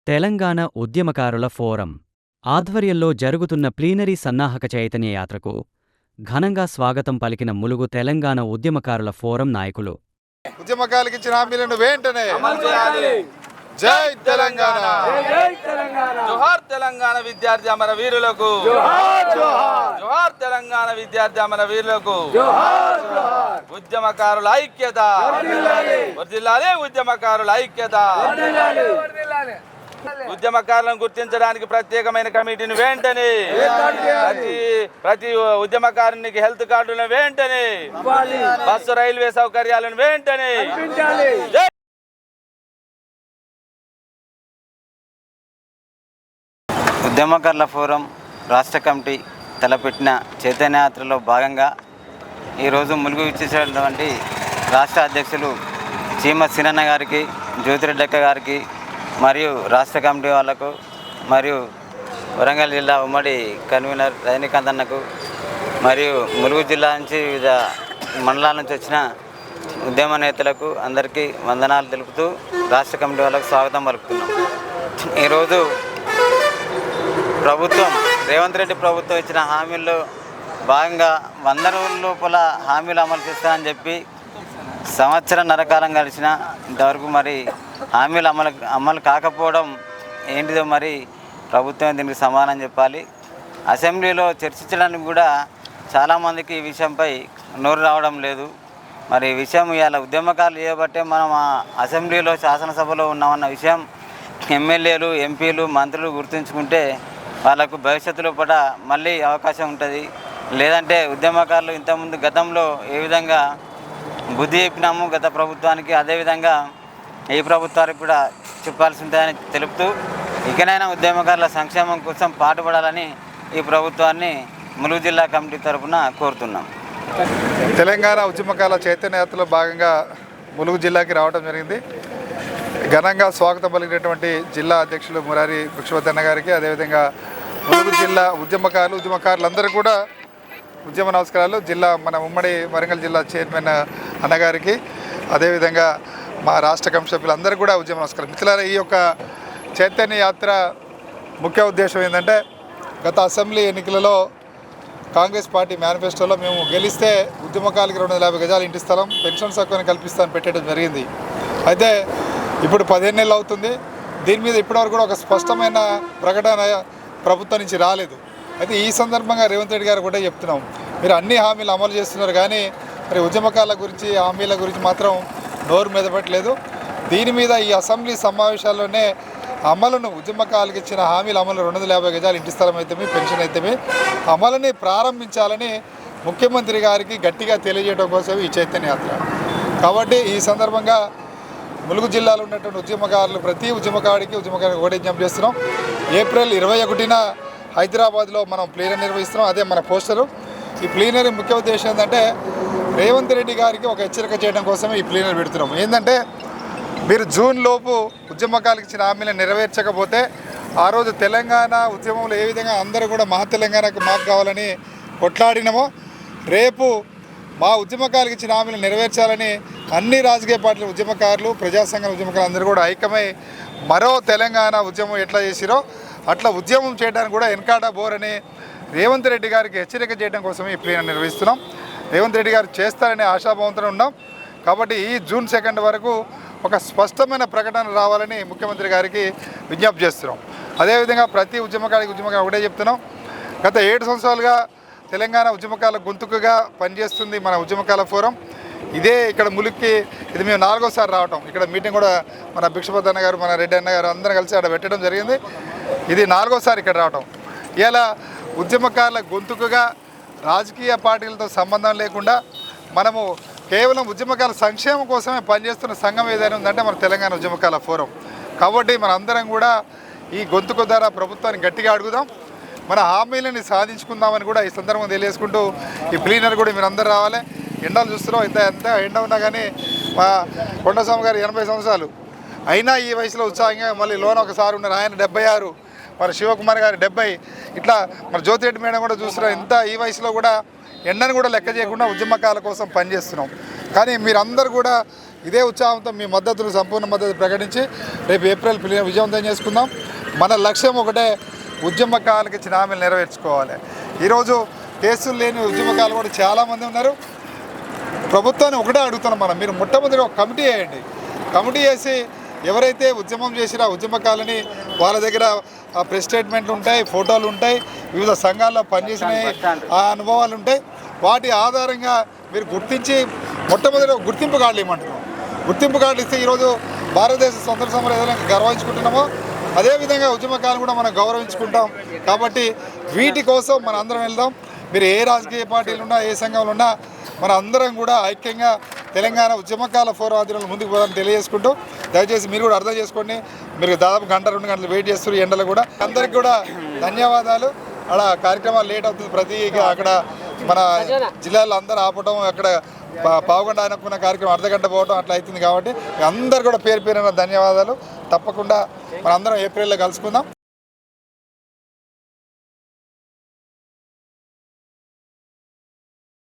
తెలంగాణ ఉద్యమకారుల ఫోరం ఆధ్వర్యంలో జరుగుతున్న ప్లీనరీ సన్నాహక చైతన్య యాత్రకు ఘనంగా స్వాగతం పలికిన ములుగు తెలంగాణ ఉద్యమకారుల ఫోరం నాయకులు. ఉద్యమకారులకు ఇచ్చిన హామీలను వెంటనే జై తెలంగాణ, జోహార్ తెలంగాణ విద్యార్థి అమర వీరులకు, జోహార్ తెలంగాణ విద్యార్థి అమర వీరులకు, ఉద్యమకారుల ఐక్యత వర్ధిల్లాలి, ఉద్యమకారుల ఐక్యత. ఉద్యమకారులను గుర్తించడానికి ప్రత్యేకమైన కమిటీని వెంటనే, ప్రతి ఉద్యమకారునికి హెల్త్ కార్డులను వెంటనే, బస్సు రైల్వే సౌకర్యాలను వెంటనే. ఉద్యమకారుల ఫోరం రాష్ట్ర కమిటీ తలపెట్టిన చైతన్యయాత్రలో భాగంగా ఈరోజు ములుగు ఇచ్చేసినటువంటి రాష్ట్ర అధ్యక్షులు చీమ సినన్న గారికి, జ్యోతిరెడ్డి అక్క గారికి, మరియు రాష్ట్ర కమిటీ వాళ్లకు, మరియు వరంగల్ జిల్లా ఉమ్మడి కన్వీనర్ రజనీకాంత్ అన్నకు, మరియు ములుగు జిల్లా నుంచి వివిధ మండలాల నుంచి వచ్చిన ఉద్యమ నేతలకు అందరికీ వందనాలు తెలుపుతూ రాష్ట్ర కమిటీ వాళ్ళకు స్వాగతం పలుకుతున్నాం. ఈరోజు ప్రభుత్వం, రేవంత్ రెడ్డి ప్రభుత్వం ఇచ్చిన హామీల్లో భాగంగా 100 రోజుల లోపల హామీలు అమలు చేస్తానని చెప్పి సంవత్సరన్నర కాలం గడిచిన ఇంతవరకు మరి హామీలు అమలు కాకపోవడం ఏంటిదో మరి ప్రభుత్వం దీనికి సమాధానం చెప్పాలి. అసెంబ్లీలో చర్చించడానికి కూడా చాలామందికి ఈ విషయంపై నోరు రావడం లేదు. మరి ఈ విషయం ఇవాళ ఉద్యమకారులు చేయబట్టే మనం అసెంబ్లీలో శాసనసభలో ఉన్నామన్న విషయం ఎమ్మెల్యేలు, ఎంపీలు, మంత్రులు గుర్తుంచుకుంటే వాళ్ళకు భవిష్యత్తులో కూడా మళ్ళీ అవకాశం ఉంటుంది. లేదంటే ఉద్యమకారులు ఇంతకుముందు గతంలో ఏ విధంగా బుద్ధి చెప్పినాము గత ప్రభుత్వానికి, అదేవిధంగా ఈ ప్రభుత్వానికి కూడా చెప్పాల్సి ఉంటుందని తెలుపుతూ ఇకనైనా ఉద్యమకారుల సంక్షేమం కోసం పాటుపడాలని ఈ ప్రభుత్వాన్ని ములుగు జిల్లా కమిటీ తరఫున కోరుతున్నాం. తెలంగాణ ఉద్యమకారుల చైతన్యయాత్రలో భాగంగా ములుగు జిల్లాకి రావడం జరిగింది. ఘనంగా స్వాగతం పలికినటువంటి జిల్లా అధ్యక్షులు మురారి భిక్షపతి గారికి, అదేవిధంగా ములుగు జిల్లా ఉద్యమకారులందరూ కూడా ఉద్యమ నమస్కారాలు. జిల్లా మన ఉమ్మడి వరంగల్ జిల్లా చైర్మన్ అన్నగారికి, అదేవిధంగా మా రాష్ట్ర కమిటీ సభ్యులందరూ కూడా ఉద్యమ నమస్కారం. మిత్రులారా, ఈ యొక్క చైతన్య యాత్ర ముఖ్య ఉద్దేశం ఏంటంటే, గత అసెంబ్లీ ఎన్నికలలో కాంగ్రెస్ పార్టీ మేనిఫెస్టోలో మేము గెలిస్తే ఉద్యమకారులకు 250 గజాలు ఇంటి స్థలం, పెన్షన్ సౌకర్యం కల్పిస్తామని పెట్టడం జరిగింది. అయితే ఇప్పుడు 15 నెలలు అవుతుంది. దీని మీద ఇప్పటివరకు కూడా ఒక స్పష్టమైన ప్రకటన ప్రభుత్వం నుంచి రాలేదు. అయితే ఈ సందర్భంగా రేవంత్ రెడ్డి గారు కూడా చెప్తున్నాం, మీరు అన్ని హామీలు అమలు చేస్తున్నారు కానీ మరి ఉద్యమకారుల గురించి, హామీల గురించి మాత్రం నోరు మెదపట్లేదు. దీని మీద ఈ అసెంబ్లీ సమావేశాల్లోనే అమలును, ఉద్యమకారులకు ఇచ్చిన హామీల అమలు 250 గజాలు ఇంటి స్థలం అయితేమి, పెన్షన్ అయితేమి అమలుని ప్రారంభించాలని ముఖ్యమంత్రి గారికి గట్టిగా తెలియజేయడం కోసం ఈ చైతన్య యాత్ర. కాబట్టి ఈ సందర్భంగా ములుగు జిల్లాలో ఉన్నటువంటి ఉద్యమకారులు, ప్రతి ఉద్యమకారుడికి ఒకటే విజ్ఞప్తి చేస్తున్నాం. ఏప్రిల్ 21న హైదరాబాద్లో మనం ప్లీనరీ నిర్వహిస్తున్నాం. అదే మన పోస్టరు. ఈ ప్లీనరీ ముఖ్య ఉద్దేశం ఏంటంటే, రేవంత్ రెడ్డి గారికి ఒక హెచ్చరిక చేయడం కోసమే ఈ ప్లీనరీ పెడుతున్నాం. ఏంటంటే, మీరు జూన్ లోపు ఉద్యమకారులకు ఇచ్చిన హామీలను నెరవేర్చకపోతే ఆ రోజు తెలంగాణ ఉద్యమంలో ఏ విధంగా అందరూ కూడా మా తెలంగాణకు మాకు కావాలని కొట్లాడినామో, రేపు మా ఉద్యమకారులకు ఇచ్చిన హామీలు నెరవేర్చాలని అన్ని రాజకీయ పార్టీల ఉద్యమకారులు, ప్రజాసంఘ ఉద్యమకారులు అందరూ కూడా ఐక్యమై మరో తెలంగాణ ఉద్యమం ఎట్లా చేసిరో అట్లా ఉద్యమం చేయడానికి కూడా వెనకాడ బోరని రేవంత్ రెడ్డి గారికి హెచ్చరిక చేయడం కోసమే ఈ ప్లీనరీ నిర్వహిస్తున్నాం. రేవంత్ రెడ్డి గారు చేస్తారనే ఆశాభావంతో ఉన్నాం. కాబట్టి ఈ జూన్ 2 వరకు ఒక స్పష్టమైన ప్రకటన రావాలని ముఖ్యమంత్రి గారికి విజ్ఞప్తి చేస్తున్నాం. అదేవిధంగా ప్రతి ఉద్యమకారు ఒకటే చెప్తున్నాం, గత 7 సంవత్సరాలుగా తెలంగాణ ఉద్యమకారుల గొంతుకుగా పనిచేస్తుంది మన ఉద్యమకారుల ఫోరం. ఇదే ఇక్కడ ములుగుకి ఇది మేము 4వసారి రావటం. ఇక్కడ మీటింగ్ కూడా మన భిక్షపతి అన్న గారు, మన రెడ్డి అన్న గారు అందరం కలిసి అక్కడ పెట్టడం జరిగింది. ఇది 4వసారి ఇక్కడ రావటం. ఇలా ఉద్యమకారుల గొంతుకుగా రాజకీయ పార్టీలతో సంబంధం లేకుండా మనము కేవలం ఉద్యమకారుల సంక్షేమం కోసమే పనిచేస్తున్న సంఘం ఏదైనా ఉందంటే మన తెలంగాణ ఉద్యమకారుల ఫోరం. కాబట్టి మనందరం కూడా ఈ గొంతుకు ద్వారా ప్రభుత్వాన్ని గట్టిగా అడుగుదాం, మన హామీలని సాధించుకుందామని కూడా ఈ సందర్భంగా తెలియజేసుకుంటూ ఈ ప్లీనరీ కూడా మీరు అందరూ రావాలి. ఎండలు చూస్తున్నాం, ఎంత ఎండ ఉన్నా కానీ మా కొండస్వామి గారు 80 సంవత్సరాలు అయినా ఈ వయసులో ఉత్సాహంగా, మళ్ళీ లోన ఒకసారి ఉన్నారు ఆయన 76, మరి శివకుమార్ గారు 70, ఇట్లా మన జ్యోతిరెడ్డి మేడం కూడా చూస్తున్నాం. ఇంత ఈ వయసులో కూడా ఎండను కూడా లెక్క చేయకుండా ఉద్యమకాల కోసం పనిచేస్తున్నాం. కానీ మీరందరూ కూడా ఇదే ఉత్సాహంతో మీ మద్దతును సంపూర్ణ మద్దతు ప్రకటించి రేపు ఏప్రిల్ విజయవంతం చేసుకుందాం. మన లక్ష్యం ఒకటే, ఉద్యమకారులకు ఇచ్చిన హామీలు నెరవేర్చుకోవాలి. ఈరోజు కేసులు లేని ఉద్యమకారులు కూడా చాలామంది ఉన్నారు. ప్రభుత్వాన్ని ఒకటే అడుగుతున్నాం మనం, మీరు మొట్టమొదటి ఒక కమిటీ వేయండి. కమిటీ వేసి ఎవరైతే ఉద్యమం చేసినా ఉద్యమకాలని వాళ్ళ దగ్గర ప్రెస్ స్టేట్మెంట్లు ఉంటాయి, ఫోటోలు ఉంటాయి, వివిధ సంఘాల్లో పనిచేసిన ఆ అనుభవాలు ఉంటాయి. వాటి ఆధారంగా మీరు గుర్తించి మొట్టమొదటి ఒక గుర్తింపు కార్డులు ఇవ్వమంటున్నాం. గుర్తింపు కార్డులు ఇస్తే ఈరోజు భారతదేశ స్వతంత్ర సమరం ఏదైనా గర్వించుకుంటున్నామో అదేవిధంగా ఉద్యమకాలను కూడా మనం గౌరవించుకుంటాం. కాబట్టి వీటి కోసం మనం అందరం వెళ్దాం. మీరు ఏ రాజకీయ పార్టీలు ఉన్నా, ఏ సంఘంలో ఉన్నా, మన అందరం కూడా ఐక్యంగా తెలంగాణ ఉద్యమకాల ఫోరం ఆధ్వర్యంలో ముందుకు పోదాన్ని తెలియజేసుకుంటూ, దయచేసి మీరు కూడా అర్థం చేసుకోండి. మీరు దాదాపు గంట 2 గంటలు వెయిట్ చేస్తారు ఎండలు కూడా. అందరికి కూడా ధన్యవాదాలు. అలా కార్యక్రమాలు లేట్ అవుతుంది. ప్రతి అక్కడ మన జిల్లాలో అందరూ ఆపటం, అక్కడ పావుగంట అనుకున్న కార్యక్రమం అర్ధగంట పోవడం అట్లా అవుతుంది. కాబట్టి అందరు కూడా పేరు పేరున ధన్యవాదాలు. తప్పకుండా మనందరం ఏప్రిల్లో కలుసుకుందాం.